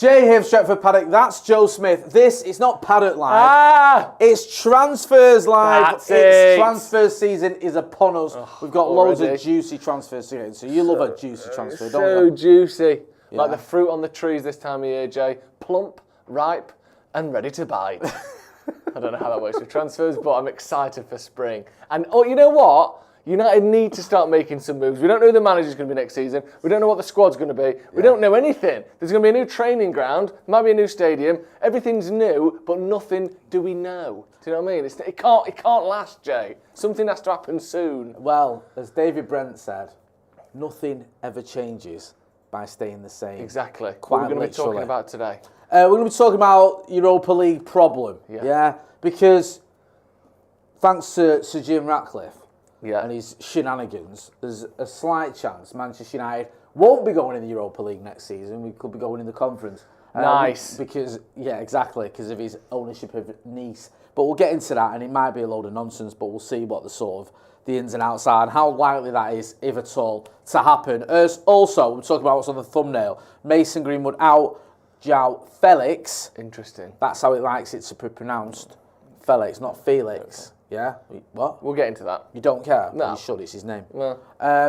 Jay here, Stretford, Paddock. That's Joe Smith. It's not Paddock Live. It's Transfers Live. It's transfer season is upon us. We've got loads of juicy transfers to get. So you love a juicy transfer, don't you? So juicy. Yeah. Like the fruit on the trees this time of year, Jay. Plump, ripe, and ready to bite. I don't know how that works with transfers, but I'm excited for spring. And you know what? United need to start making some moves. We don't know who the manager's going to be next season. We don't know what the squad's going to be. We don't know anything. There's going to be a new training ground. Might be a new stadium. Everything's new, but nothing do we know. Do you know what I mean? It can't last, Jay. Something has to happen soon. Well, as David Brent said, nothing ever changes by staying the same. Exactly. What are we going to be talking about today? We're going to be talking about Europa League problem. Yeah? Because thanks to Sir Jim Ratcliffe, and his shenanigans, there's a slight chance Manchester United won't be going in the Europa League next season. We could be going in the conference. Nice. Because of his ownership of Nice. But we'll get into that, and it might be a load of nonsense, but we'll see what the ins and outs are, and how likely that is, if at all, to happen. Also, we're talking about what's on the thumbnail. Mason Greenwood out, João Félix. Interesting. That's how it likes it to be pronounced. Felix, not Felix. Okay. Yeah? What? We'll get into that. You don't care? No. You should, it's his name. No.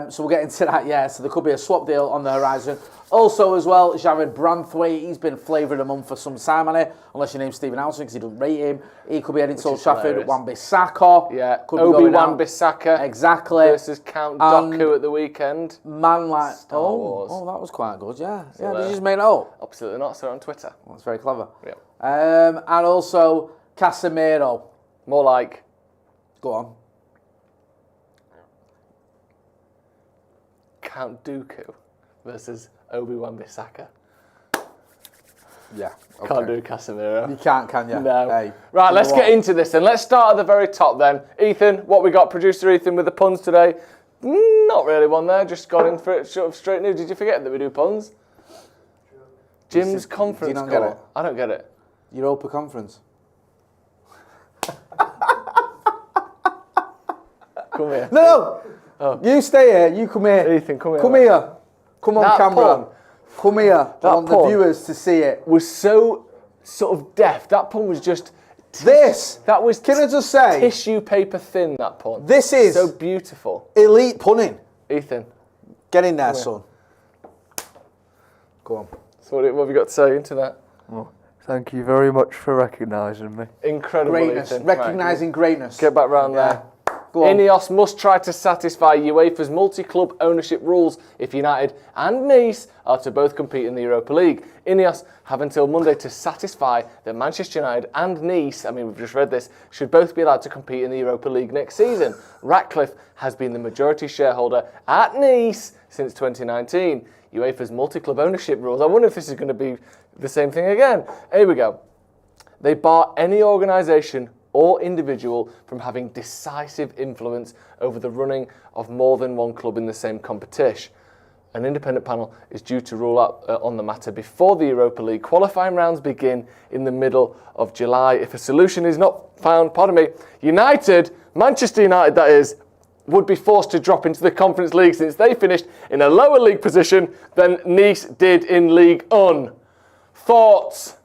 So we'll get into that, So there could be a swap deal on the horizon. Also, as well, Jared Branthwaite, he's been flavour of the month for some time on it, unless your name's Stephen Alson, because he doesn't rate him. He could be heading to Old Trafford. Wan Bissaka. Yeah, could Wan Bissaka. Exactly. Versus Count Doku at the weekend. Man like... Star Wars. Oh, that was quite good, yeah. So did you just make it up? Absolutely not, so on Twitter. Well, that's very clever. Yeah. And also, Casemiro. More like... Go on. Count Dooku versus Wan Bissaka. Yeah. Okay. Can't do Casemiro. You can't, can you? No. Hey, right, let's get into this then. Let's start at the very top then. Ethan, what we got? Producer Ethan with the puns today. Not really one there, just got in for it sort of straight new. Did you forget that we do puns? Jim's conference call. Get it? I don't get it. Europa Conference. Come here. No! Oh. You stay here, you come here. Ethan, come here. Come here. Come on, that camera. Pun, come here. I want the viewers to see it. Was so sort of deft. That pun was just... That was, can I just say... Tissue paper thin, that pun. This is... So beautiful. Elite punning. Ethan. Get in there, son. Go on. So what have you got to say into that? Well, thank you very much for recognising me. Incredible, greatness. Ethan. Recognising greatness. Get back round there. Ineos must try to satisfy UEFA's multi-club ownership rules if United and Nice are to both compete in the Europa League. Ineos have until Monday to satisfy that Manchester United and Nice, we've just read this, should both be allowed to compete in the Europa League next season. Ratcliffe has been the majority shareholder at Nice since 2019. UEFA's multi-club ownership rules, I wonder if this is going to be the same thing again. Here we go. They bar any organisation or individual from having decisive influence over the running of more than one club in the same competition. An independent panel is due to rule out on the matter before the Europa League qualifying rounds begin in the middle of July. If a solution is not found, Manchester United that is, would be forced to drop into the Conference League since they finished in a lower league position than Nice did in Ligue 1. Thoughts?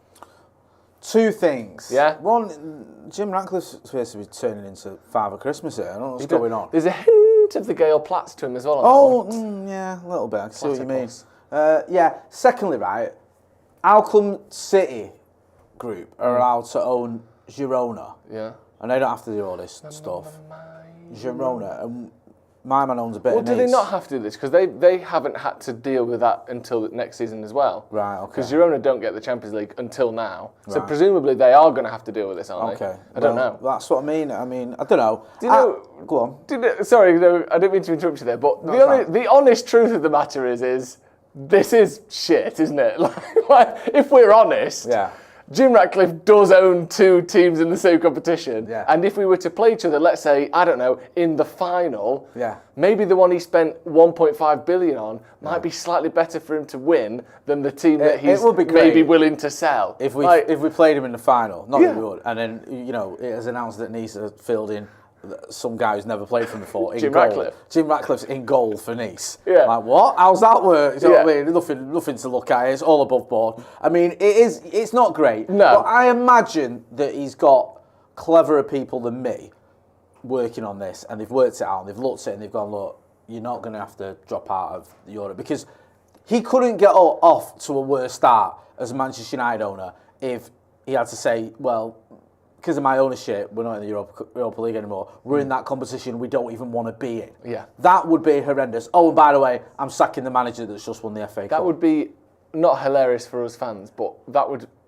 Two things. Yeah? One, Jim Ratcliffe's supposed to be turning into Father Christmas here. I don't know what's going on. There's a hint of the Gail Platts to him as well. Yeah, a little bit. I can see what you mean. Secondly, right, how come City Group are allowed to own Girona? Yeah. And they don't have to do all this stuff. Girona. And my man owns a bit of Nice. Do they not have to do this? Because they haven't had to deal with that until next season as well. Right, okay. Because Girona don't get the Champions League until now. Right. So presumably they are going to have to deal with this, aren't they? I don't know. That's what I mean. I don't know. Do you know... Go on. Sorry, no, I didn't mean to interrupt you there, but the honest truth of the matter is this is shit, isn't it? Like, if we're honest... Yeah. Jim Ratcliffe does own two teams in the same competition. Yeah. And if we were to play each other, let's say, I don't know, in the final, yeah. maybe the one he spent 1.5 billion on might be slightly better for him to win than the team that he's maybe willing to sell. If we played him in the final, not that we would, and then, it was announced that Nice had filled in some guy who's never played for him before. In Jim goal. Ratcliffe. Jim Ratcliffe's in goal for Nice. Yeah. Like, what? How's that work? You know Yeah. what I mean? Nothing to look at. It's all above board. I mean, it's not great. No. But I imagine that he's got cleverer people than me working on this, and they've worked it out, and they've looked at it, and they've gone, look, you're not going to have to drop out of Europe, because he couldn't get off to a worse start as a Manchester United owner if he had to say, well, because of my ownership, we're not in the Europa League anymore. We're in that competition we don't even want to be in. Yeah. That would be horrendous. Oh, and by the way, I'm sacking the manager that's just won the FA Cup. That would be not hilarious for us fans, but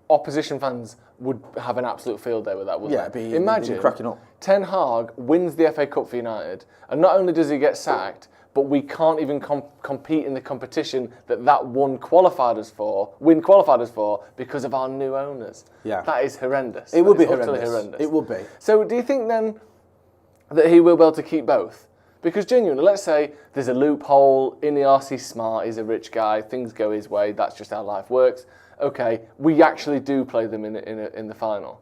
opposition fans would have an absolute field day with that, wouldn't they? Imagine it'd be cracking up. Ten Hag wins the FA Cup for United, and not only does he get sacked, but we can't even compete in the competition that win qualified us for because of our new owners. Yeah. That is horrendous. It would be horrendous. It would be. So do you think then that he will be able to keep both? Because genuinely, let's say there's a loophole, Ineos, he's smart, he's a rich guy, things go his way, that's just how life works. Okay, we actually do play them in the final.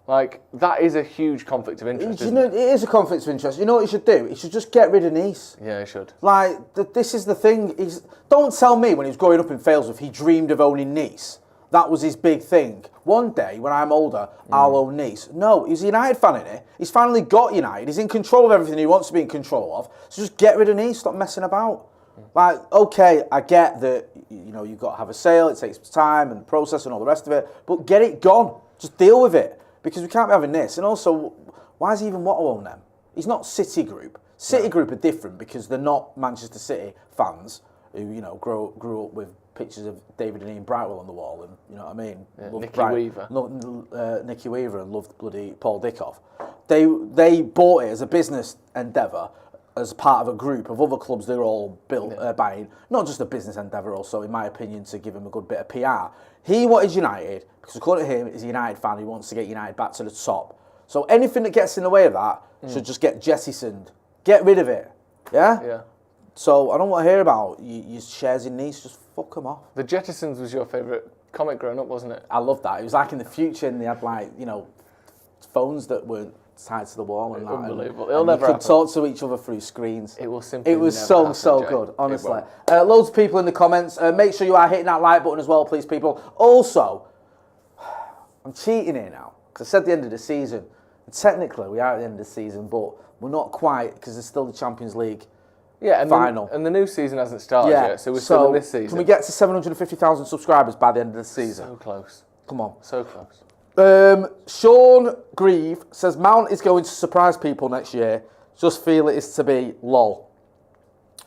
Like, that is a huge conflict of interest, isn't it? It is a conflict of interest. You know what he should do? He should just get rid of Nice. Yeah, he should. Like, this is the thing. Don't tell me when he was growing up in Failsworth, he dreamed of owning Nice. That was his big thing. One day, when I'm older, I'll own Nice. No, he's a United fan, innit? He's finally got United. He's in control of everything he wants to be in control of. So just get rid of Nice. Stop messing about. Like, okay, I get that, you've got to have a sale. It takes time and process and all the rest of it. But get it gone. Just deal with it. Because we can't be having this. And also, why does he even want to own them? He's not City Group. City Group are different because they're not Manchester City fans who, grew up with pictures of David and Ian Brightwell on the wall, and you know what I mean. Yeah, Nicky Weaver, and loved bloody Paul Dickoff. They bought it as a business endeavour, as part of a group of other clubs they're all buying. Not just a business endeavour, also, in my opinion, to give him a good bit of PR. He wanted United, because according to him, he's a United fan, he wants to get United back to the top. So anything that gets in the way of that should just get jettisoned. Get rid of it. Yeah? Yeah. So I don't want to hear about your shares in Nice, just fuck them off. The Jettisons was your favourite comic growing up, wasn't it? I loved that. It was like in the future, and they had phones that weren't tied to the wall and that. Unbelievable. And you could talk to each other through screens. It will simply It was never so happen, Jay. good, honestly. Loads of people in the comments. Make sure you are hitting that like button as well, please, people. Also, I'm cheating here now, because I said the end of the season. And technically, we are at the end of the season, but we're not quite, because there's still the Champions League final. And the new season hasn't started yet, so we're still in this season. Can we get to 750,000 subscribers by the end of the season? So close. Come on. So close. Sean Grieve says Mount is going to surprise people next year. Just feel it is to be lol.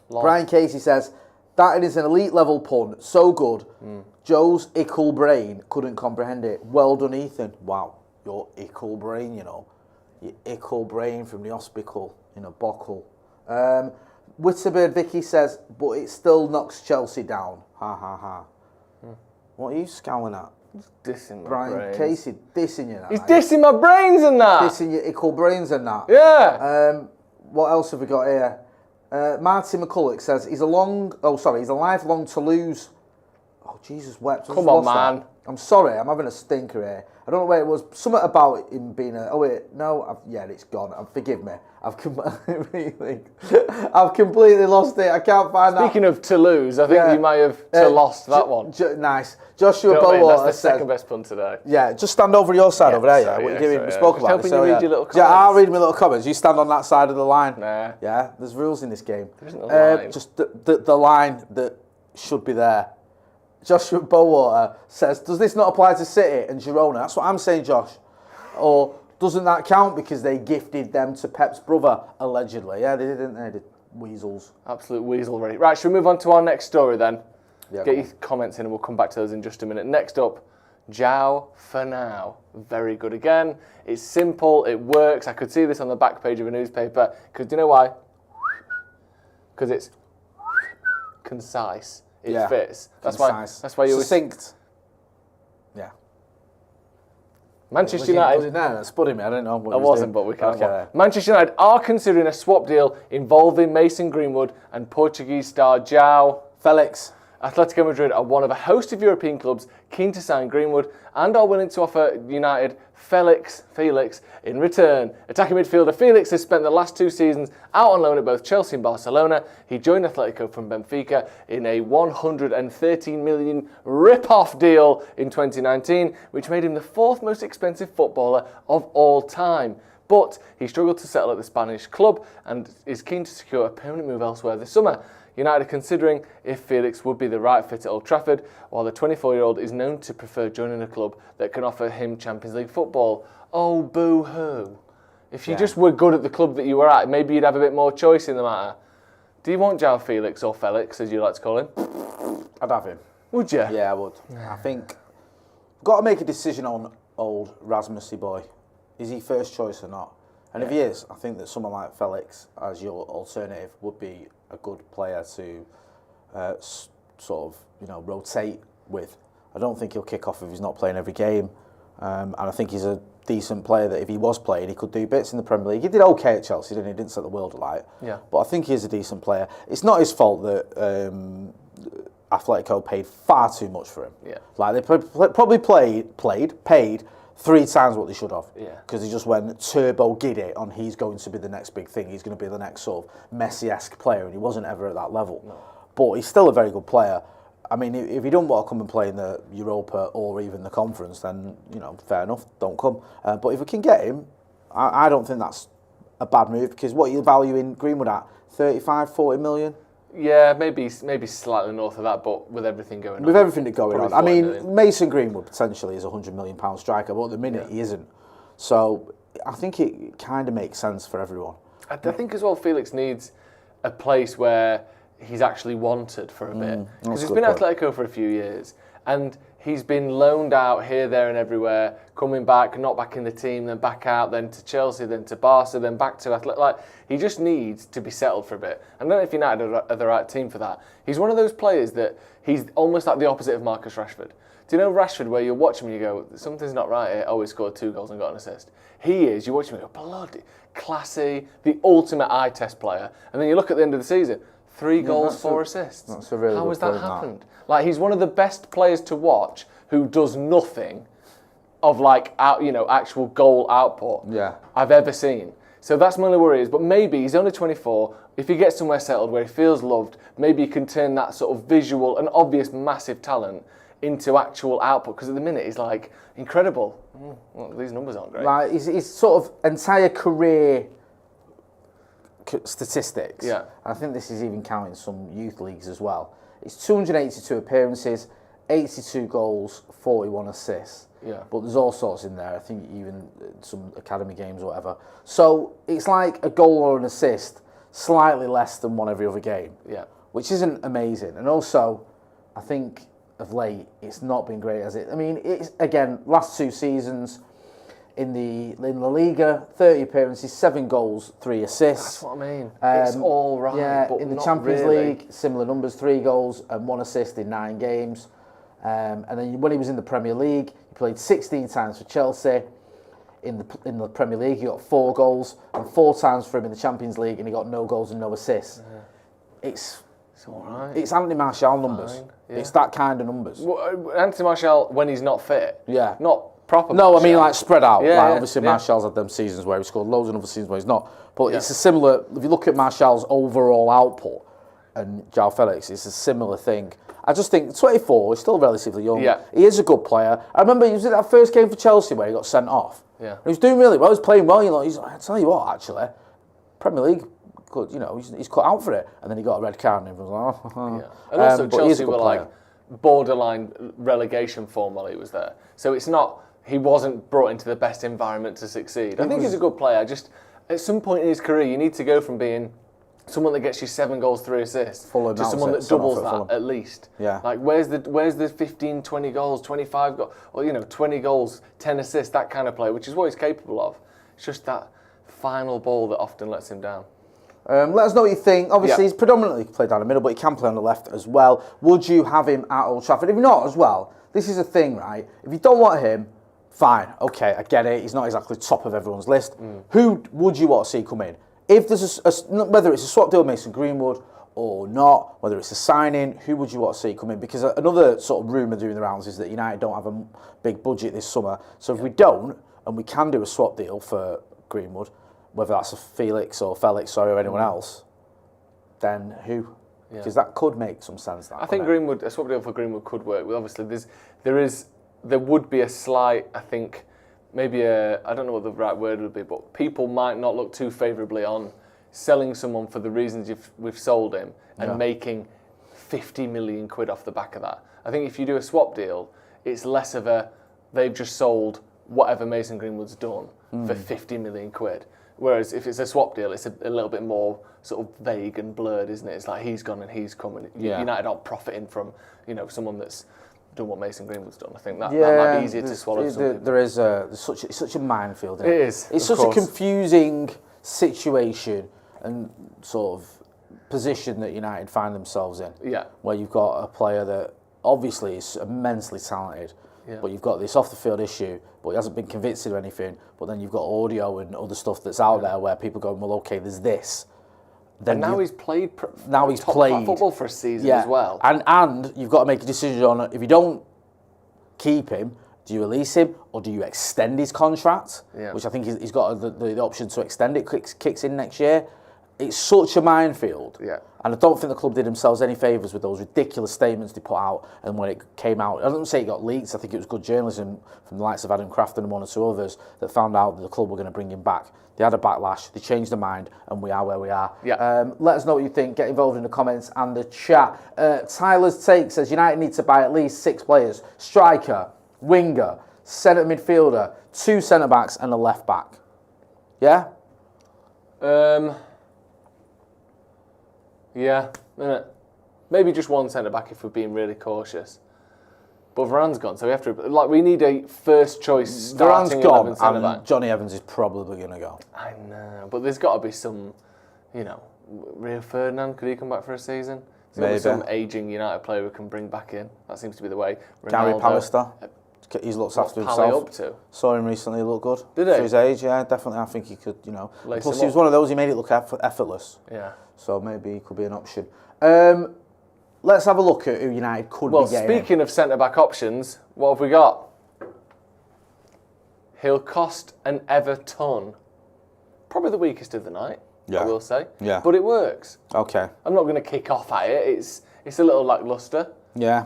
Brian Casey says that is an elite level pun. So good. Joe's ickle brain couldn't comprehend it. Well done, Ethan. Wow, your ickle brain, Your ickle brain from the hospital in a bottle. Witterbird Vicky says, but it still knocks Chelsea down. Ha ha ha. What are you scowling at? Dissing my Brian brains. Casey dissing you. He's dissing my brains and that. Dissing your ickle brains and that. Yeah. What else have we got here? Martin McCulloch says he's a lifelong Toulouse. Oh, Jesus wept. Come on, man. I'm sorry, I'm having a stinker here. I don't know where it was. Something about him being a... Oh, wait, no. It's gone. Forgive me. I've completely lost it. I can't find that. Speaking of Toulouse, I think you might have lost that one. Nice. Joshua That's Bowater the says... second best pun today. Yeah, just stand over your side over there, What are you doing? We spoke about this. Just helping you read your little comments. Yeah, I'll read my little comments. You stand on that side of the line. Nah. Yeah, there's rules in this game. There isn't a line. Just the line that should be there. Joshua Bowater says, does this not apply to City and Girona? That's what I'm saying, Josh. Or doesn't that count because they gifted them to Pep's brother, allegedly? Yeah, they didn't they? The weasels. Absolute weasel, right? Should we move on to our next story then? Yeah, Get your comments in and we'll come back to those in just a minute. Next up, João Félix. Very good again. It's simple, it works. I could see this on the back page of a newspaper. Because do you know why? Because it's concise. It fits. That's why you succinct. Yeah. Manchester United. Was it there? That's spotting me. I don't know what I wasn't, doing. but we can't. Manchester United are considering a swap deal involving Mason Greenwood and Portuguese star João Felix. Atletico Madrid are one of a host of European clubs keen to sign Greenwood and are willing to offer United Felix in return. Attacking midfielder Felix has spent the last 2 seasons out on loan at both Chelsea and Barcelona. He joined Atletico from Benfica in a 113 million rip-off deal in 2019, which made him the 4th most expensive footballer of all time. But he struggled to settle at the Spanish club and is keen to secure a permanent move elsewhere this summer. United are considering if Felix would be the right fit at Old Trafford, while the 24-year-old is known to prefer joining a club that can offer him Champions League football. Oh, boo-hoo. If you just were good at the club that you were at, maybe you'd have a bit more choice in the matter. Do you want João Félix or Felix, as you like to call him? I'd have him. Would you? Yeah, I would. I think got to make a decision on old Rasmus-y boy. Is he first choice or not? And if he is, I think that someone like Felix as your alternative would be a good player to sort of, rotate with. I don't think he'll kick off if he's not playing every game. And I think he's a decent player that if he was playing, he could do bits in the Premier League. He did okay at Chelsea, didn't he? He didn't set the world alight. Yeah. But I think he is a decent player. It's not his fault that Atletico paid far too much for him. Yeah. Like they probably paid 3 times what they should have. Yeah. Because he just went turbo giddy on he's going to be the next big thing. He's going to be the next sort of Messi-esque player, and he wasn't ever at that level. No. But he's still a very good player. I mean, if he don't want to come and play in the Europa or even the Conference, then, fair enough, don't come. But if we can get him, I don't think that's a bad move, because what you're valuing Greenwood at, 35, 40 million? Yeah, maybe slightly north of that, but with everything going on. With everything going on. I mean, Mason Greenwood potentially is a £100 million striker, but at the minute he isn't. So I think it kind of makes sense for everyone. I think as well Felix needs a place where he's actually wanted for a bit. Because he's been at Atletico for a few years, and he's been loaned out here, there and everywhere, coming back, not back in the team, then back out, then to Chelsea, then to Barca, then back to Atletico. Like, he just needs to be settled for a bit. I don't know if United are the right team for that. He's one of those players that he's almost like the opposite of Marcus Rashford. Do you know Rashford, where you watch him and you go, something's not right here? Oh, he scored 2 goals and got an assist. He is, you watch him and go, bloody, classy, the ultimate eye test player. And then you look at the end of the season, 3 goals, 4 assists. That's a really How good has that point, happened? Like, he's one of the best players to watch who does nothing of actual goal output I've ever seen. So that's my only worry is, but maybe he's only 24. If he gets somewhere settled where he feels loved, maybe he can turn that sort of visual and obvious massive talent into actual output. Because at the minute he's like incredible. Well, these numbers aren't great. Like his sort of entire career statistics. Yeah. I think this is even counting some youth leagues as well. It's 282 appearances, 82 goals, 41 assists. Yeah. But there's all sorts in there. I think even some academy games or whatever. So it's like a goal or an assist, slightly less than one every other game. Yeah. Which isn't amazing. And also, I think of late, it's not been great, has it? I mean, it's again, last 2 seasons in La Liga, 30 appearances, 7 goals, 3 assists. That's what I mean. It's all right. Yeah, but in the Champions League, similar numbers, 3 goals and 1 assist in 9 games. And then when he was in the Premier League, he played 16 times for Chelsea. In the Premier League, he got 4 goals, and 4 times for him in the Champions League, and he got no goals and no assists. Yeah. It's all right. It's Anthony Martial numbers. Yeah. It's that kind of numbers. Well, Anthony Martial when he's not fit. Yeah. Not proper. No, Martial. I mean like spread out. Yeah, like obviously Martial's had them seasons where he scored loads and other seasons where he's not. But it's a similar. If you look at Martial's overall output and João Félix, it's a similar thing. I just think 24 is still relatively young. Yeah. He is a good player. I remember he was in that first game for Chelsea where he got sent off. Yeah. And he was doing really well. He was playing well. I tell you what, actually, Premier League, he's cut out for it. And then he got a red card and everyone was like, oh. Yeah. And also Chelsea were like borderline relegation form while he was there. So it's not, he wasn't brought into the best environment to succeed. I think he's a good player. Just at some point in his career, you need to go from being someone that gets you 7 goals, 3 assists to someone that doubles that at least. Yeah. Like where's the 15, 20 goals, 25 goals, or 20 goals, 10 assists, that kind of play, which is what he's capable of. It's just that final ball that often lets him down. Let us know what you think. Obviously, he's predominantly played down the middle, but he can play on the left as well. Would you have him at Old Trafford? If not as well, this is a thing, right? If you don't want him, fine, okay, I get it. He's not exactly top of everyone's list. Who would you want to see come in? If there's whether it's a swap deal with Mason Greenwood or not, whether it's a signing, who would you want to see come in? Because another sort of rumour doing the rounds is that United don't have a big budget this summer. So if we don't, and we can do a swap deal for Greenwood, whether that's a Felix or or anyone else, then who? Because that could make some sense. I think a swap deal for Greenwood could work. Well, obviously, there would be a slight, I think, maybe I don't know what the right word would be, but people might not look too favourably on selling someone for the reasons we've sold him and making 50 million quid off the back of that. I think if you do a swap deal, it's less of they've just sold whatever Mason Greenwood's done for 50 million quid. Whereas if it's a swap deal, it's a little bit more sort of vague and blurred, isn't it? It's like he's gone and he's coming. United aren't profiting from someone that's done what Mason Greenwood's done. I think that might be easier to swallow. There is such a minefield. Isn't it? It is. It's such a confusing situation and sort of position that United find themselves in. Yeah. Where you've got a player that obviously is immensely talented, but you've got this off the field issue, but he hasn't been convincing of anything. But then you've got audio and other stuff that's out there where people go, well, okay, there's this. Then and he's played. He's played football for a season as well. And you've got to make a decision on if you don't keep him, do you release him or do you extend his contract? Yeah. Which I think he's got the option to extend it. Kicks in next year. It's such a minefield. Yeah. And I don't think the club did themselves any favours with those ridiculous statements they put out. And when it came out, I don't say it got leaked. I think it was good journalism from the likes of Adam Crafton and one or two others that found out that the club were going to bring him back. They had a backlash. They changed their mind, and we are where we are. Yeah. Let us know what you think. Get involved in the comments and the chat. Tyler's Take says United need to buy at least 6 players: striker, winger, centre midfielder, 2 centre backs, and a left back. Yeah. Yeah, maybe just 1 centre back if we're being really cautious. But Varane's gone, so we have to we need a first choice starting 11 centre back. Johnny Evans is probably going to go. I know, but there's got to be some, Rio Ferdinand, could he come back for a season? There's got to be some ageing United player we can bring back in. That seems to be the way. Ronaldo, Gary Pallister. He's looked after himself. Up to? Saw him recently, he looked good. Did he? For his age, yeah, definitely. I think he could, Plus, he was one of those, he made it look effortless. Yeah. So maybe he could be an option. Let's have a look at who United could be getting. Well, speaking of centre-back options, what have we got? He'll cost an Everton. Probably the weakest of the night, I will say. Yeah. But it works. Okay. I'm not going to kick off at it. It's a little lacklustre. Yeah.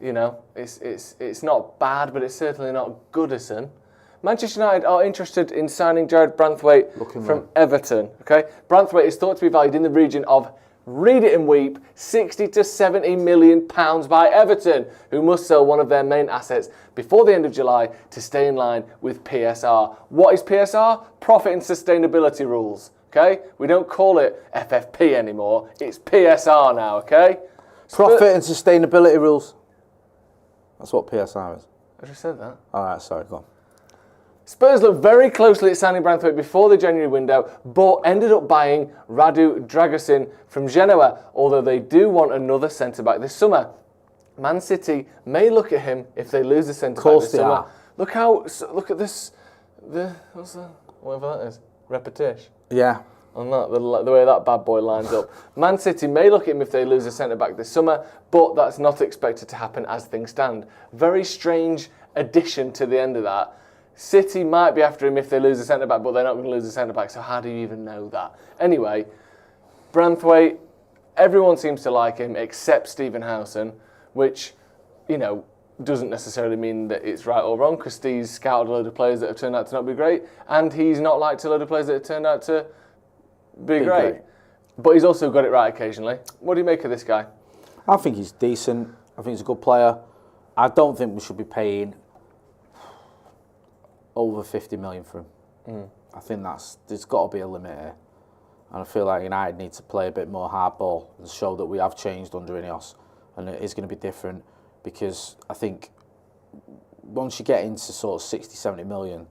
It's not bad, but it's certainly not Goodison. Manchester United are interested in signing Jared Branthwaite from Everton. Okay, Branthwaite is thought to be valued in the region of, read it and weep, 60 to 70 million pounds by Everton, who must sell one of their main assets before the end of July to stay in line with PSR. What is PSR? Profit and sustainability rules. Okay, we don't call it FFP anymore. It's PSR now. Okay, profit and sustainability rules. That's what PSR is. I just said that. All right, sorry, go on. Spurs looked very closely at signing Branthwaite before the January window, but ended up buying Radu Dragusin from Genoa, although they do want another centre-back this summer. Man City may look at him if they lose the centre-back this summer. Look at this, whatever that is, repetition. Yeah. On that, the way that bad boy lines up. Man City may look at him if they lose a centre-back this summer, but that's not expected to happen as things stand. Very strange addition to the end of that. City might be after him if they lose a centre-back, but they're not going to lose a centre-back, so how do you even know that? Anyway, Branthwaite, everyone seems to like him except Stephen Howson, which, doesn't necessarily mean that it's right or wrong, because Steve's scouted a load of players that have turned out to not be great, and he's not liked a load of players that have turned out to be great. But he's also got it right occasionally. What do you make of this guy? I think he's decent. I think he's a good player. I don't think we should be paying over 50 million for him. I think there's got to be a limit here. And I feel like United need to play a bit more hardball and show that we have changed under Ineos. And it is going to be different, because I think once you get into sort of 60, 70 million,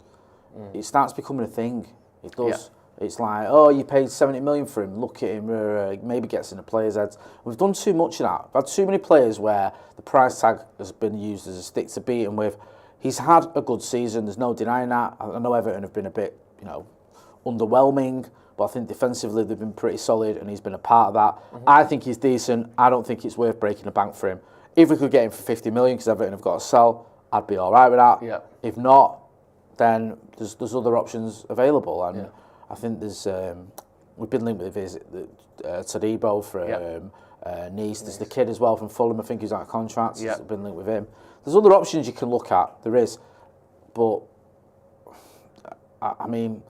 it starts becoming a thing. It does. Yeah. It's like, oh, you paid 70 million for him, look at him, maybe gets in the players' heads. We've done too much of that. We've had too many players where the price tag has been used as a stick to beat him with. He's had a good season, there's no denying that. I know Everton have been a bit, underwhelming, but but I think defensively they've been pretty solid, and he's been a part of that. I think he's decent. I don't think it's worth breaking the bank for him. If we could get him for 50 million, because Everton have got to sell, I'd be all right with that. Yeah. If not, then there's other options available, and I think there's we've been linked with Todibo from Nice. There's the kid as well from Fulham. I think he's out of contract. So been linked with him. There's other options you can look at. There is, but I mean,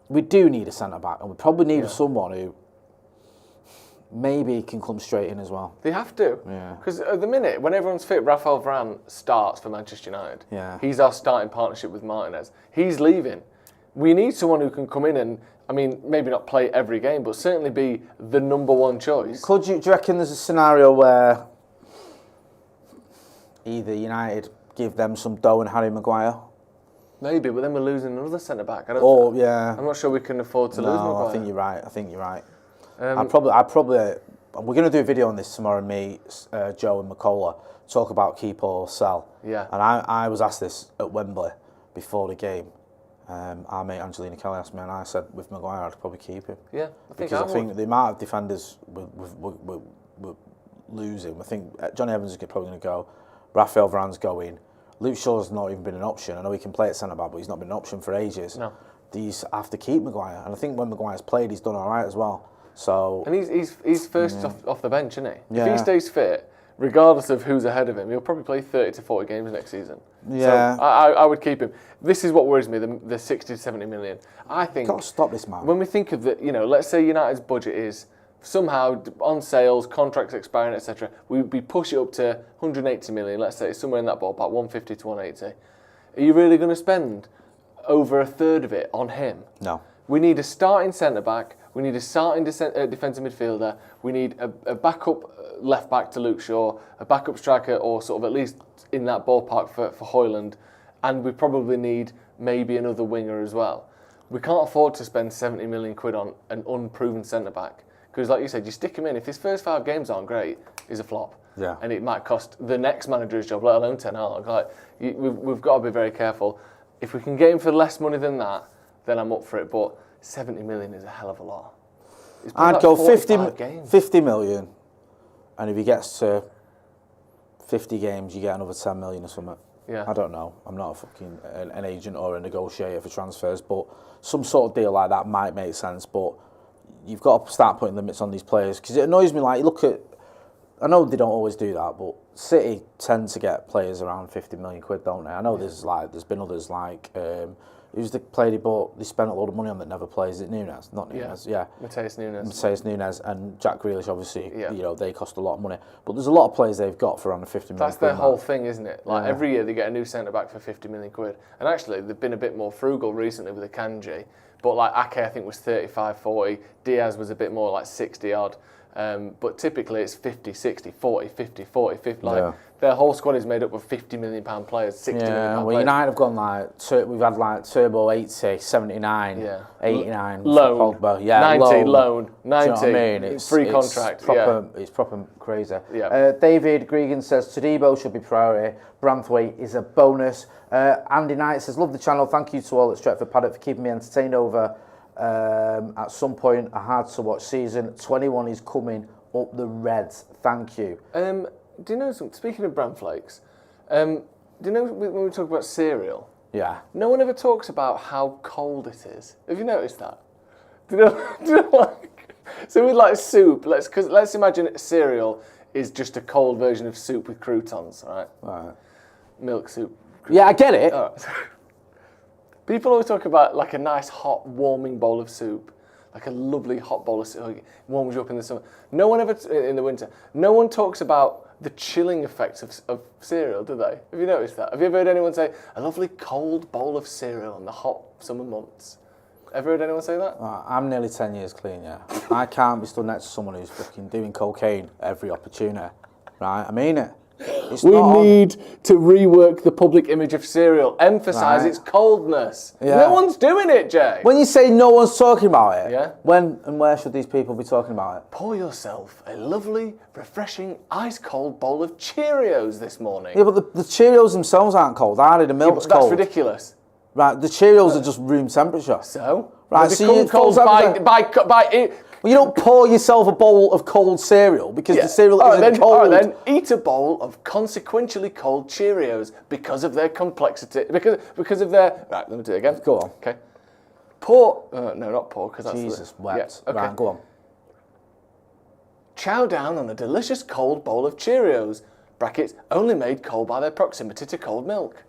we do need a centre back, and we probably need someone who maybe can come straight in as well. They have to. Yeah. Because at the minute, when everyone's fit, Rafael Varane starts for Manchester United. Yeah. He's our starting partnership with Martinez. He's leaving. We need someone who can come in and, I mean, maybe not play every game, but certainly be the number one choice. Do you reckon there's a scenario where either United give them some dough and Harry Maguire? Maybe, but then we're losing another centre-back. I'm not sure we can afford to lose Maguire. I think you're right. I probably. We're going to do a video on this tomorrow. Me, Joe, and McCullough talk about keep or sell. Yeah. And I was asked this at Wembley before the game. Our mate Angelina Kelly asked me, and I said with Maguire I'd probably keep him. Yeah, I think the amount of defenders we're losing. I think Johnny Evans is probably going to go. Rafael Varane's going. Luke Shaw's not even been an option. I know he can play at centre back, but he's not been an option for ages. No. These have to keep Maguire, and I think when Maguire's played, he's done all right as well. So and he's first off the bench, isn't he? Yeah. If he stays fit, regardless of who's ahead of him, he'll probably play 30 to 40 games next season. Yeah. So I would keep him. This is what worries me: the 60 to 70 million. I think. Got to stop this man. When we think of let's say United's budget is somehow on sales, contracts expiring, etc. We push it up to 180 million. Let's say it's somewhere in that ballpark, 150 to 180. Are you really going to spend over a third of it on him? No. We need a starting centre back. We need a starting defensive midfielder. We need a backup left back to Luke Shaw, a backup striker, or sort of at least in that ballpark for Højlund, and we probably need maybe another winger as well. We can't afford to spend 70 million quid on an unproven centre back. Because, like you said, you stick him in. If his first 5 games aren't great, he's a flop. Yeah. And it might cost the next manager's job, let alone Ten Hag. We've got to be very careful. If we can get him for less money than that, then I'm up for it. But 70 million is a hell of a lot. I'd go 50 million, and if he gets to 50 games, you get another 10 million or something. Yeah. I don't know. I'm not a fucking an agent or a negotiator for transfers, but some sort of deal like that might make sense. But you've got to start putting limits on these players, because it annoys me. Like, you look at, I know they don't always do that, but City tend to get players around 50 million quid, don't they? I know there's been others like who's the player they spent a lot of money on that never plays? Is it Nunes? Not Nunes, yeah. Mateus Nunes and Jack Grealish, obviously. Yeah. They cost a lot of money, but there's a lot of players they've got for around 50 million. That's their whole thing, isn't it? Like every year they get a new centre back for 50 million quid, and actually they've been a bit more frugal recently with Akanji. But like Ake, I think, was 35, 40. Diaz was a bit more like 60 odd. But typically it's 50, 60, 40, 50, 40, 50. Their whole squad is made up of 50 million pound players, 60 million pound players. United have gone we've had like Turbo 80, 79, 89. Loan. Pogba, 90, loan. 90. Do you know what I mean? It's free contract. It's proper crazy. Yeah. David Gregan says, Todibo should be priority. Branthwaite is a bonus. Andy Knight says, love the channel. Thank you to all at Stretford Paddock for keeping me entertained over at some point a hard to watch season. 21 is coming up the Reds. Thank you. Do you know something? Speaking of bran flakes, do you know when we talk about cereal? Yeah. No one ever talks about how cold it is. Have you noticed that? Do you know so with like soup, let's imagine cereal is just a cold version of soup with croutons, right? Right. Milk soup. Yeah, I get it. Right. People always talk about like a nice hot warming bowl of soup, like a lovely hot bowl of soup. It warms you up in the summer. No one ever in the winter. No one talks about the chilling effects of cereal, do they? Have you noticed that? Have you ever heard anyone say a lovely cold bowl of cereal in the hot summer months? Ever heard anyone say that? I'm nearly 10 years clean, yeah. I can't be stood next to someone who's fucking doing cocaine every opportunity, right? I mean it. We need to rework the public image of cereal, emphasise its coldness. Yeah. No one's doing it, Jay. When you say no one's talking about it, yeah. When and where should these people be talking about it? Pour yourself a lovely, refreshing, ice-cold bowl of Cheerios this morning. Yeah, but the Cheerios themselves aren't cold, are they? The milk's cold. That's ridiculous. Right, the Cheerios are just room temperature. So? Right, They so become you cold by well, you don't pour yourself a bowl of cold cereal because the cereal isn't cold. All right, then eat a bowl of consequentially cold Cheerios because of their complexity. Because of their. Right, let me do it again. Go on. Okay. Pour. No, not pour, because that's. Jesus wept. Yeah, okay. Right, go on. Chow down on a delicious cold bowl of Cheerios. Brackets only made cold by their proximity to cold milk.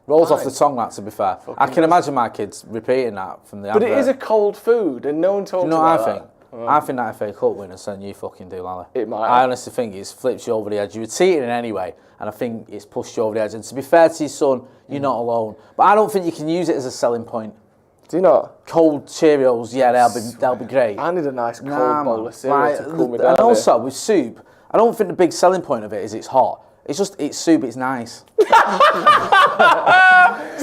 Rolls off the tongue, that, to be fair. I can imagine my kids repeating that from the advert. But it is a cold food, and no one talks about that. You know what I think? I think that FA Cup winners than you fucking do, Lally. It might. I honestly think it's flipped you over the edge. You were cheating anyway, and I think it's pushed you over the edge. And to be fair to your son, you're not alone. But I don't think you can use it as a selling point. Do you not? Cold Cheerios, yeah, they'll be great. I need a nice cold bowl of cereal to cool me down. And also, with soup, I don't think the big selling point of it is it's hot. It's just, it's soup, it's nice. It's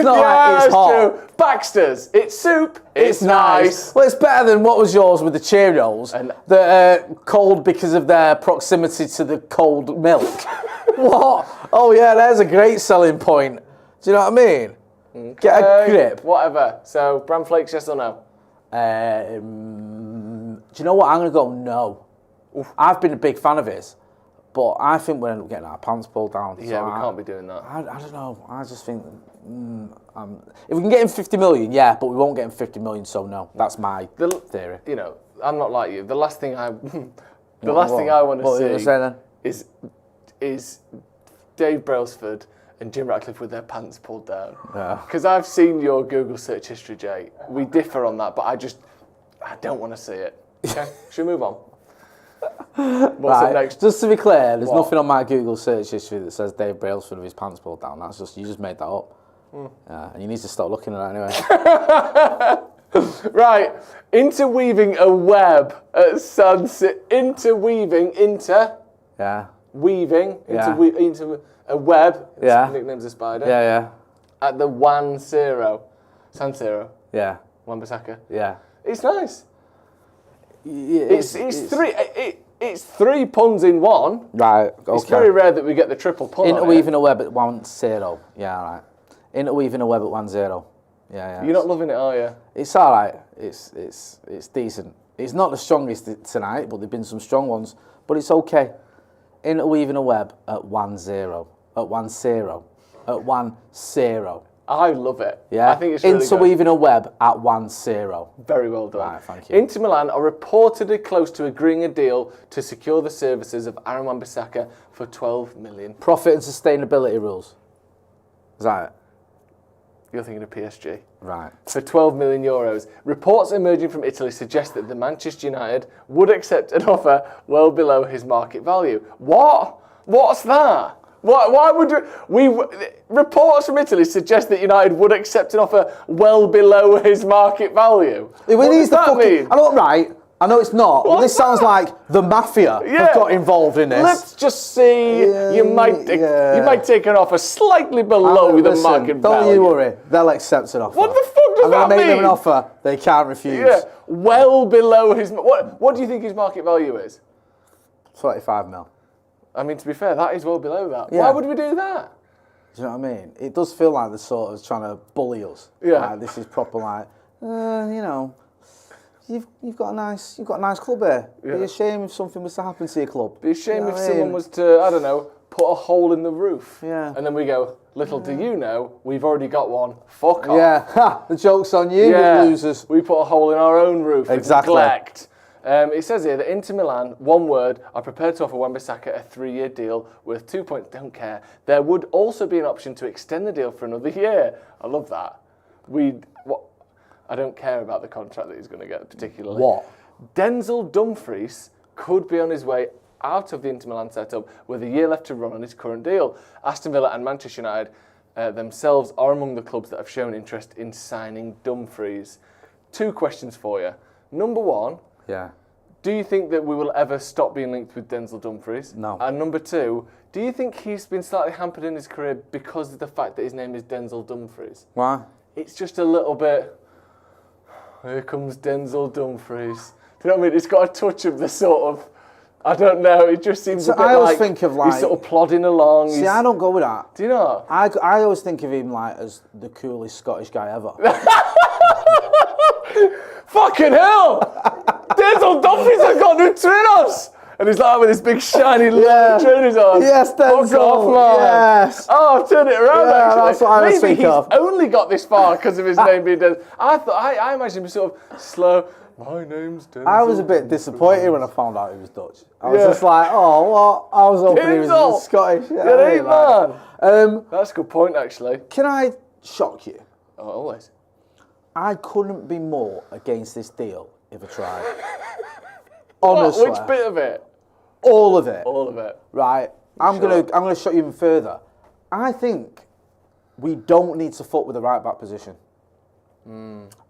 not like it's hot. True. Baxter's, it's soup, it's nice. Well, it's better than what was yours with the Cheerios that are cold because of their proximity to the cold milk. What? Oh yeah, there's a great selling point. Do you know what I mean? Okay. Get a grip. Whatever. So, Branthwaite, yes or no? Do you know what? I'm going to go no. Oof. I've been a big fan of his. But I think we'll end up getting our pants pulled down. Yeah, we can't be doing that. I don't know. I just think if we can get him 50 million, yeah, but we won't get him 50 million, so no. That's my theory. You know, I'm not like you. The last thing I want to see is Dave Brailsford and Jim Ratcliffe with their pants pulled down. Because I've seen your Google search history, Jay. We differ on that, but I don't want to see it. Okay, should we move on? What's up next? Just to be clear, there's nothing on my Google search history that says Dave Brailsford with his pants pulled down. That's just, you just made that up. And you need to stop looking at that anyway. Right, interweaving a web at sunset. Interweaving into a web. Yeah. Nickname's a spider. Yeah. At the San Siro. Yeah. Wan Bissaka. Yeah. It's nice. It's 3 puns in one. Right, okay. It's very rare that we get the triple pun. Interweaving a web at 1-0. Yeah, right. Interweaving a web at 1-0. Yeah. You're not loving it, are you? It's all right. It's decent. It's not the strongest tonight, but there've been some strong ones. But it's okay. Interweaving a web at 1-0. At 1-0. At 1-0. I love it. Yeah. I think it's really Interweaving a web at 1-0. Very well done. Right, thank you. Inter Milan are reportedly close to agreeing a deal to secure the services of Wan Bissaka for 12 million. Profit and sustainability rules. Is that it? You're thinking of PSG. Right. For 12 million euros. Reports emerging from Italy suggest that the Manchester United would accept an offer well below his market value. What? What's that? Why would reports from Italy suggest that United would accept an offer well below his market value? What does that mean? I know it's not. But this sounds like the mafia have got involved in this. Let's just see. You might take an offer slightly below the market value. Don't you worry. They'll accept an offer. What the fuck does that mean? I'm going to make them an offer they can't refuse. Yeah, well below his. What do you think his market value is? 25 mil. I mean, to be fair, that is well below that. Yeah. Why would we do that? Do you know what I mean? It does feel like they're sort of trying to bully us. Yeah. Like, this is proper like, you've got a nice club here. Yeah. Be ashamed if something was to happen to your club. Be ashamed if someone was to, I don't know, put a hole in the roof. Yeah. And then we go, little do you know, we've already got one. Fuck off. Yeah. The joke's on you, losers. We put a hole in our own roof. Exactly. Neglect. It says here that Inter Milan, one word, are prepared to offer Wan Bissaka a 3-year deal worth 2 points. Don't care. There would also be an option to extend the deal for another year. I love that. I don't care about the contract that he's going to get particularly. What? Denzel Dumfries could be on his way out of the Inter Milan setup with a year left to run on his current deal. Aston Villa and Manchester United themselves are among the clubs that have shown interest in signing Dumfries. 2 questions for you. Number 1. Yeah. Do you think that we will ever stop being linked with Denzel Dumfries? No. And number 2, do you think he's been slightly hampered in his career because of the fact that his name is Denzel Dumfries? Why? It's just a little bit, here comes Denzel Dumfries. Do you know what I mean? It's got a touch of the sort of, I don't know, it just seems a bit I always think of he's sort of plodding along. See, I don't go with that. Do you know? I always think of him like as the coolest Scottish guy ever. Fucking hell! Denzel Dumfries have got new trainers! And he's like with this big shiny trainers on. Yes, Denzel. Fuck off, man. Yes. Oh, I've turned it around, actually. That's what I was thinking of. Maybe he's only got this far because of his name being Denzel. I imagine him sort of slow. My name's Denzel. I was a bit disappointed when I found out he was Dutch. I was just like, oh, what? I was hoping he was Scottish. Good man. That's a good point, actually. Can I shock you? Oh, always. I couldn't be more against this deal if I tried. Honestly. Which bit of it? All of it. All of it. Right. I'm gonna shock you even further. I think we don't need to fuck with the right back position.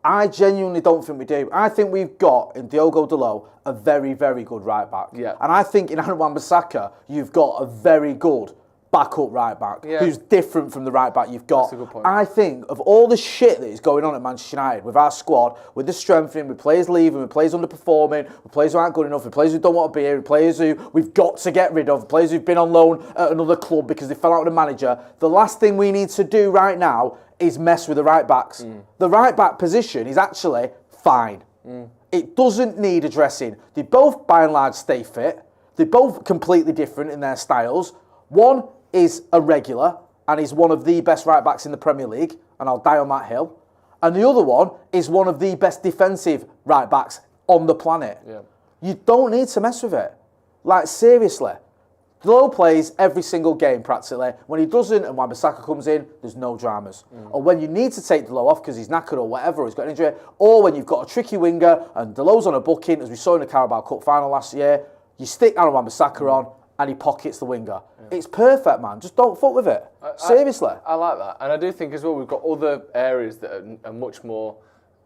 I genuinely don't think we do. I think we've got in Diogo Dalot a very, very good right back. Yeah. And I think in Wan Bissaka you've got a very good backup right back who's different from the right back you've got. That's a good point. I think of all the shit that is going on at Manchester United with our squad, with the strengthening, with players leaving, with players underperforming, with players who aren't good enough, with players who don't want to be here, with players who we've got to get rid of, players who've been on loan at another club because they fell out with the manager. The last thing we need to do right now is mess with the right backs. The right back position is actually fine. It doesn't need addressing. They both, by and large, stay fit. They're both completely different in their styles. One is a regular and is one of the best right backs in the Premier League, and I'll die on that hill. And the other one is one of the best defensive right backs on the planet. Yeah. You don't need to mess with it. Like, seriously. Dalot plays every single game practically. When he doesn't and Wan Bissaka comes in, there's no dramas. Or when you need to take Dalot off because he's knackered or whatever, or he's got an injury, or when you've got a tricky winger and Dalot's on a booking, as we saw in the Carabao Cup final last year, you stick Wan Bissaka on and he pockets the winger. It's perfect, man. Just don't fuck with it. Seriously. I like that. And I do think as well we've got other areas that are much more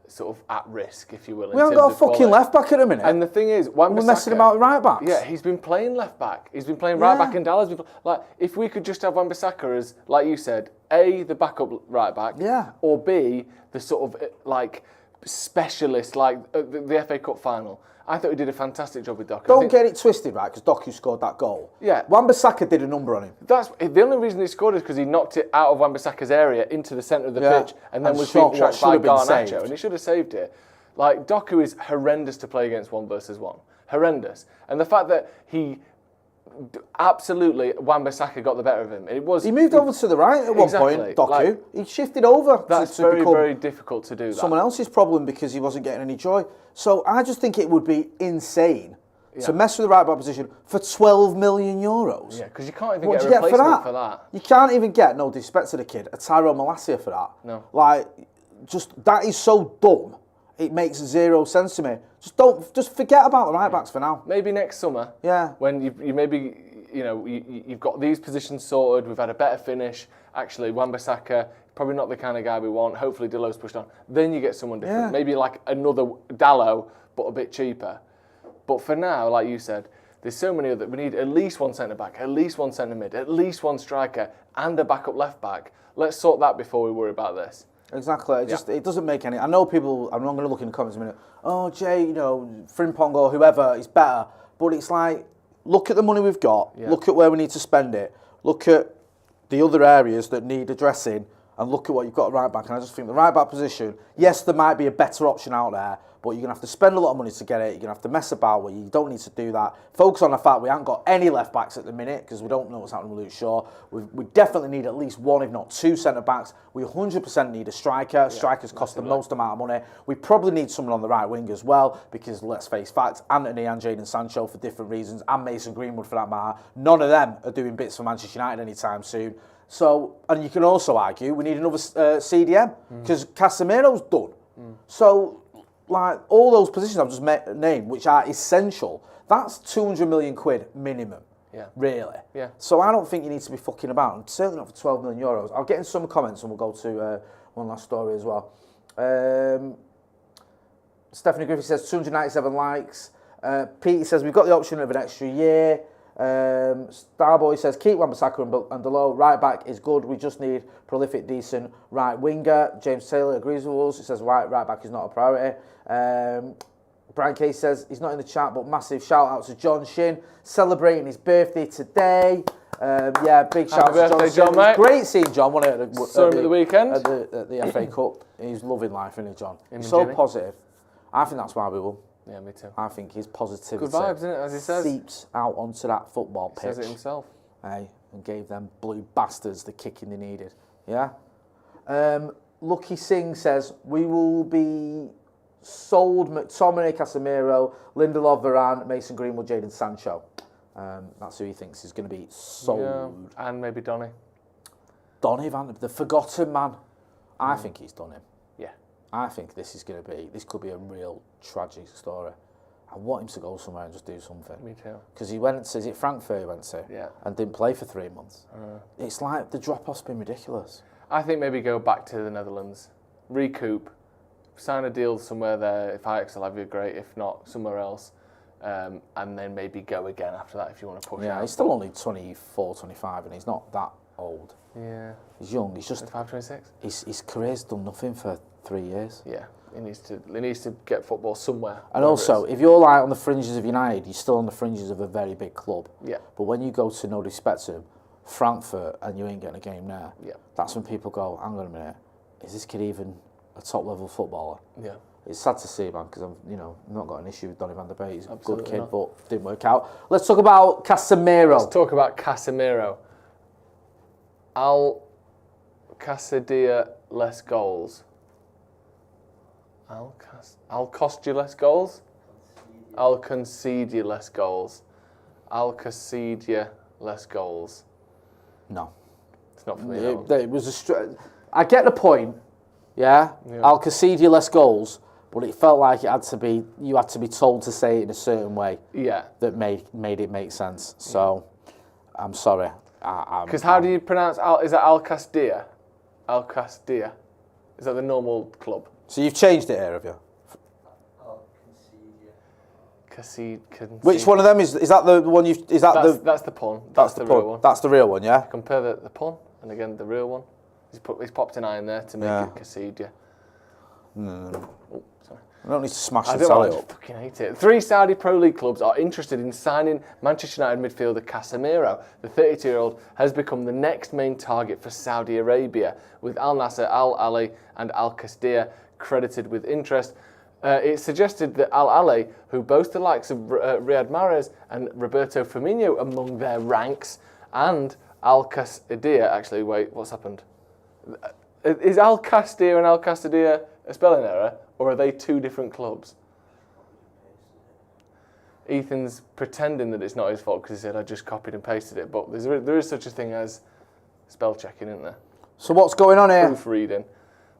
sort of at risk, if you will. We haven't got a fucking left back at a minute. And the thing is, Wan Bissaka, we're messing about with right backs. Yeah, he's been playing left back. He's been playing right back in Dallas. Like, if we could just have Wan Bissaka as, like you said, A, the backup right back, or B, the sort of like specialist, like the FA Cup final. I thought he did a fantastic job with Doku. Don't get it twisted, right? Because Doku scored that goal. Yeah. Wan Bissaka did a number on him. That's the only reason he scored is because he knocked it out of Wan Bissaka's area into the centre of the pitch, and then was being tracked by Garnacho, and he should have saved it. Like, Doku is horrendous to play against 1-versus-1. Horrendous. And the fact that he absolutely, Wan Bissaka got the better of him. He moved over to the right at one point, Doku. Like, he shifted over. That's very, very difficult to do that. Someone else's problem because he wasn't getting any joy. So I just think it would be insane to mess with the right back position for €12 million. Yeah, because you can't even get a replacement for that. You can't even get, no disrespect to the kid, a Tyrone Malacia for that. No. Like, just, that is so dumb. It makes zero sense to me. Just forget about the right backs for now. Maybe next summer. Yeah. When you've got these positions sorted, we've had a better finish. Actually, Wan Bissaka, probably not the kind of guy we want. Hopefully, Dalot's pushed on. Then you get someone different. Yeah. Maybe like another Dalot, but a bit cheaper. But for now, like you said, there's so many other. We need at least one centre back, at least one centre mid, at least one striker, and a backup left back. Let's sort that before we worry about this. Exactly. It doesn't make any. I know people. I'm not going to look in the comments in a minute. Oh, Jay, Frimpong or whoever is better. But it's like, look at the money we've got. Yeah. Look at where we need to spend it. Look at the other areas that need addressing, and look at what you've got at right back. And I just think the right back position. Yes, there might be a better option out there, but you're going to have to spend a lot of money to get it. You're going to have to mess about with it. You don't need to do that. Focus on the fact we haven't got any left backs at the minute because we don't know what's happening with Luke Shaw. We definitely need at least one, if not two centre backs. We 100% need a striker. Yeah, strikers cost the most amount of money. We probably need someone on the right wing as well because, let's face facts, Anthony and Jadon Sancho for different reasons, and Mason Greenwood for that matter. None of them are doing bits for Manchester United anytime soon. So, and you can also argue we need another CDM because Casemiro's done. So, like, all those positions I've just named, which are essential, that's 200 million quid minimum. Yeah. Really. Yeah. So I don't think you need to be fucking about, and certainly not for €12 million. I'll get in some comments and we'll go to one last story as well. Stephanie Griffith says 297 likes. Pete says we've got the option of an extra year. Starboy says keep Wan Bissaka and Dalot. Right back is good. We just need prolific, decent right winger. James Taylor agrees with us. He says right back is not a priority. Brian Case says he's not in the chat, but massive shout out to John Shin celebrating his birthday today. Big shout out to birthday, John, John, mate. Great seeing John, wasn't it? Saw him at the weekend. At the FA Cup. He's loving life, isn't he, John? He's and so Jimmy. positive. I think that's why we won. Yeah, me too. I think his positivity Good vibes, isn't it, as he says? seeps out onto that football pitch. Says it himself. Hey, and gave them blue bastards the kicking they needed. Yeah? Lucky Singh says, we will be sold McTominay, Casemiro, Lindelof, Varane, Mason Greenwood, Jadon Sancho. That's who he thinks is going to be sold. Yeah, and maybe Donny. Donny, the forgotten man. I think he's done him. Yeah. I think this could be a real tragic story. I want him to go somewhere and just do something. Me too. Because he went to, is it Frankfurt he went to? Yeah. And didn't play for 3 months. It's like the drop-off's been ridiculous. I think maybe go back to the Netherlands, recoup, sign a deal somewhere there. If Ajax will have you, great. If not, somewhere else. And then maybe go again after that if you want to push out. Yeah, he's still only 24, 25, and he's not that old. Yeah. He's young. He's just 25, 26. His career's done nothing for 3 years. Yeah, he needs to get football somewhere. And also, if you're like on the fringes of United, you're still on the fringes of a very big club. Yeah. But when you go to, no disrespect to him, Frankfurt, and you ain't getting a game there, that's when people go, hang on a minute, is this kid even a top level footballer? Yeah. It's sad to see, man, because I've not got an issue with Donny van der Beek. He's a good kid, not. but didn't work out. Let's talk about Casemiro. Let's talk about Casemiro. I'll Casadilla less goals. I'll cost you less goals. I'll concede you less goals. I'll concede you less goals. No. It's not for me. It was I get the point, yeah? I'll concede you less goals, but it felt like you had to be told to say it in a certain way. Yeah. That made it make sense. So, I'm sorry. Because how do you pronounce is that Al Castilla? Al Castilla. Is that the normal club? So you've changed it here, have you? Concede. Which one of them is that the one you? Is that that's the pun. That's the real one. That's the real one, yeah. Compare the pun and again the real one. He's popped an I in there to make it concede. Yeah. No. Oh, sorry. I don't need to smash I the tally I up. fucking hate it. 3 Saudi Pro League clubs are interested in signing Manchester United midfielder Casemiro. The 32-year-old has become the next main target for Saudi Arabia, with Al Nassr, Al Ahly and Al Qasdiya credited with interest. It suggested that Al Ahly, who boast the likes of Riyad Mahrez and Roberto Firmino among their ranks, and Al Qasdiya, actually, wait, what's happened? Is Al Qasdiya and Al Qasdiya a spelling error, or are they 2 different clubs? Ethan's pretending that it's not his fault because he said I just copied and pasted it, but there is such a thing as spell checking, isn't there? So what's going on here? Proofreading.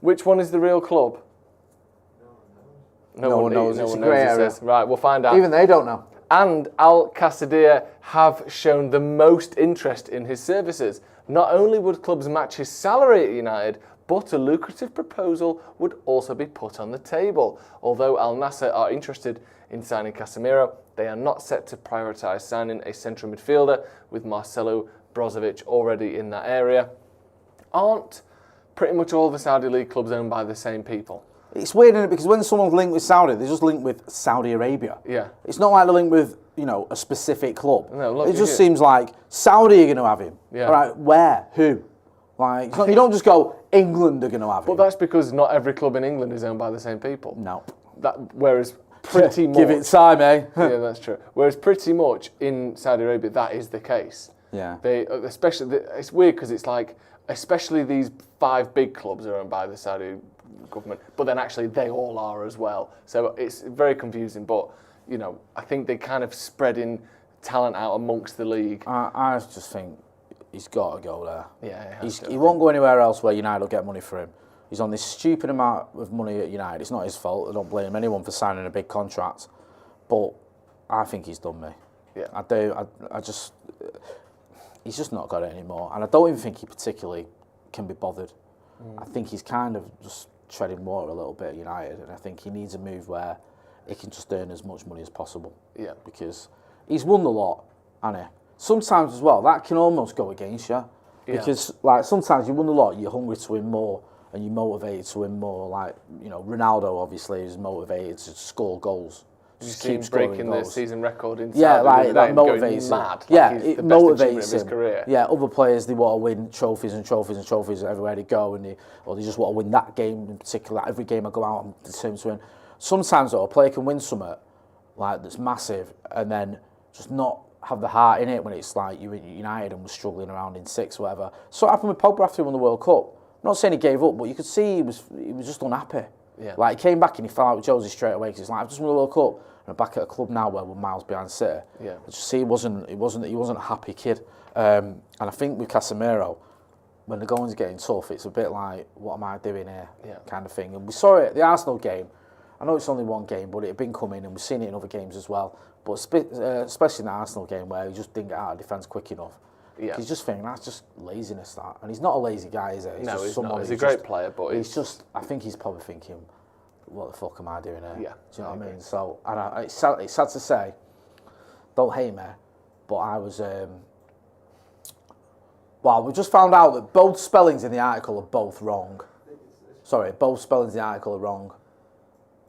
Which one is the real club? No one knows. No It's one a grey knows. area. Right, we'll find out. Even they don't know. And Al Qasdiya have shown the most interest in his services. Not only would clubs match his salary at United, but a lucrative proposal would also be put on the table. Although Al Nassr are interested in signing Casemiro, they are not set to prioritise signing a central midfielder, with Marcelo Brozovic already in that area. Aren't pretty much all the Saudi League clubs owned by the same people? It's weird, isn't it? Because when someone's linked with Saudi, they just link with Saudi Arabia. Yeah. It's not like they're linked with, a specific club. No, look, it just seems like Saudi are going to have him. Yeah. All right, where? Who? Like, it's not, you don't just go, England are going to have him. But that's because not every club in England is owned by the same people. No. Whereas pretty much... Give it time, eh? Yeah, that's true. Whereas pretty much in Saudi Arabia, that is the case. Yeah. It's weird because it's like, especially these 5 big clubs are owned by the Saudi government, but then actually they all are as well. So it's very confusing, but, I think they kind of spreading talent out amongst the league. I just think he's got to go there. Yeah, he won't go anywhere else where United will get money for him. He's on this stupid amount of money at United. It's not his fault. I don't blame anyone for signing a big contract, but I think he's done me. Yeah. I do. He's just not got it anymore, and I don't even think he particularly can be bothered. I think he's kind of just treading water a little bit at United, and I think he needs a move where he can just earn as much money as possible. Yeah. Because he's won the lot, hasn't he? Sometimes as well, that can almost go against you. Because sometimes you win the lot, you're hungry to win more, and you're motivated to win more. Like, Ronaldo obviously is motivated to score goals. Just keep keep scoring breaking goals. the season record inside. Yeah, like that that motivates him. Mad. Yeah, like he's it the best achievement motivates of his him. career. Yeah, other players, they want to win trophies and trophies and trophies everywhere they go, or they just want to win that game in particular. Like every game I go out, I'm determined to win. Sometimes though, a player can win something like that's massive and then just not have the heart in it when it's like you're United and we're struggling around in sixth, whatever. So what happened with Pogba after he won the World Cup? I'm not saying he gave up, but you could see he was just unhappy. Yeah. Like he came back and he fell out with Josie straight away because he's like, I've just won the World Cup and I'm back at a club now where we're miles behind City. Yeah. I just see he wasn't a happy kid. And I think with Casemiro, when the going's getting tough, it's a bit like, what am I doing here? Yeah. Kind of thing. And we saw it at the Arsenal game. I know it's only one game, but it had been coming, and we've seen it in other games as well. But especially in the Arsenal game where he just didn't get out of defence quick enough. Yeah. He's just thinking that's just laziness, that. And he's not a lazy guy, is he? No, just he's someone not. He's a who's great just- player, but he's just. I think he's probably thinking, "What the fuck am I doing here?" Yeah, Do you know what I mean? So, and it's sad to say. Don't hate me, but I was. Well, we just found out that both spellings in the article are both wrong. Sorry, both spellings in the article are wrong.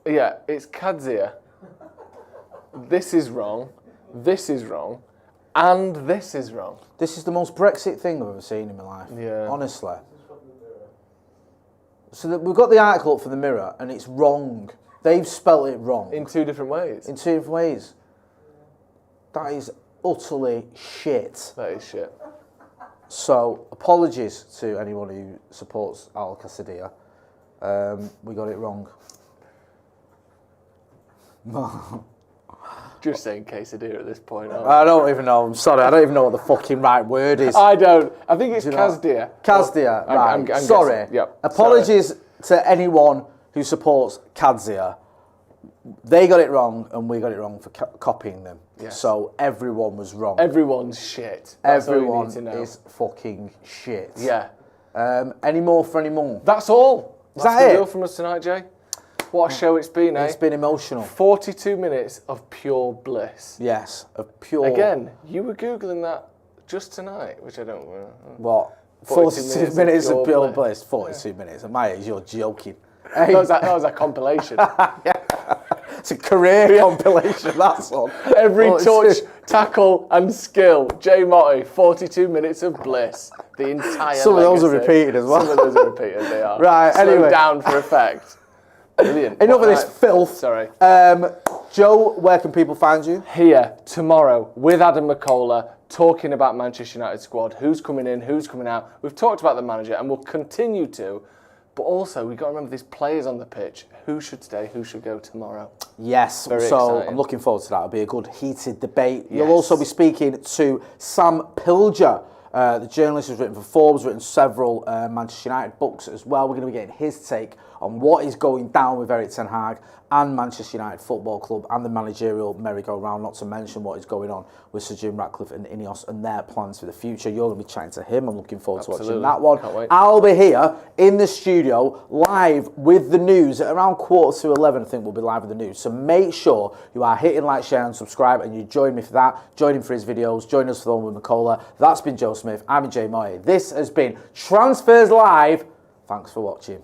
Yeah, it's Kadzia. This is wrong. This is wrong. And this is wrong. This is the most Brexit thing I've ever seen in my life. Yeah. Honestly. So we've got the article up for the Mirror, and it's wrong. They've spelt it wrong. In two different ways. In two different ways. That is utterly shit. That is shit. So, apologies to anyone who supports Al Qasadia. We got it wrong. Just saying quesadilla at this point. I don't even know. I'm sorry. I don't even know what the fucking right word is. I don't. I think it's Do you know- Kazdia. Kazdia, right. I'm Sorry. guessing. Yep. Apologies to anyone who supports Kazdia. They got it wrong, and we got it wrong for copying them. Yes. So everyone was wrong. Everyone's shit. That's all you Everyone need to know. is fucking shit. Yeah. Any more for any more? That's all. Is That's that the it? deal from us tonight, Jay. What a show it's been, eh? It's been emotional. 42 minutes of pure bliss. Yes, a pure. Again, you were Googling that just tonight, which I don't... What? 42 minutes of pure bliss. bliss. 42 minutes. At my age, you're joking. That was a compilation. It's a career compilation, that's all. Every Oh, touch, tackle and skill. Jay Motti, 42 minutes of bliss. The entire Some of those are legacy. repeated as well. Some of those are repeated, they are. Right, Slowed anyway. down for effect. Brilliant. Enough of this Right. filth. Sorry. Joe, where can people find you? Here, tomorrow, with Adam McCullough, talking about Manchester United squad, who's coming in, who's coming out. We've talked about the manager and we'll continue to. But also, we've got to remember these players on the pitch. Who should stay, who should go tomorrow? Yes, Very so exciting. I'm looking forward to that. It'll be a good heated debate. You'll Yes. also be speaking to Sam Pilger, the journalist who's written for Forbes, written several Manchester United books as well. We're going to be getting his take on what is going down with Erik ten Hag and Manchester United Football Club and the managerial merry-go-round, not to mention what is going on with Sir Jim Ratcliffe and Ineos and their plans for the future. You're going to be chatting to him. I'm looking forward to watching Absolutely. that one. Can't wait. I'll be here in the studio live with the news at around 11:15. I think we'll be live with the news. So make sure you are hitting like, share and subscribe, and you join me for that. Join him for his videos. Join us for the one with McCullough. That's been Joe Smith. I'm Jay Moy. This has been Transfers Live. Thanks for watching.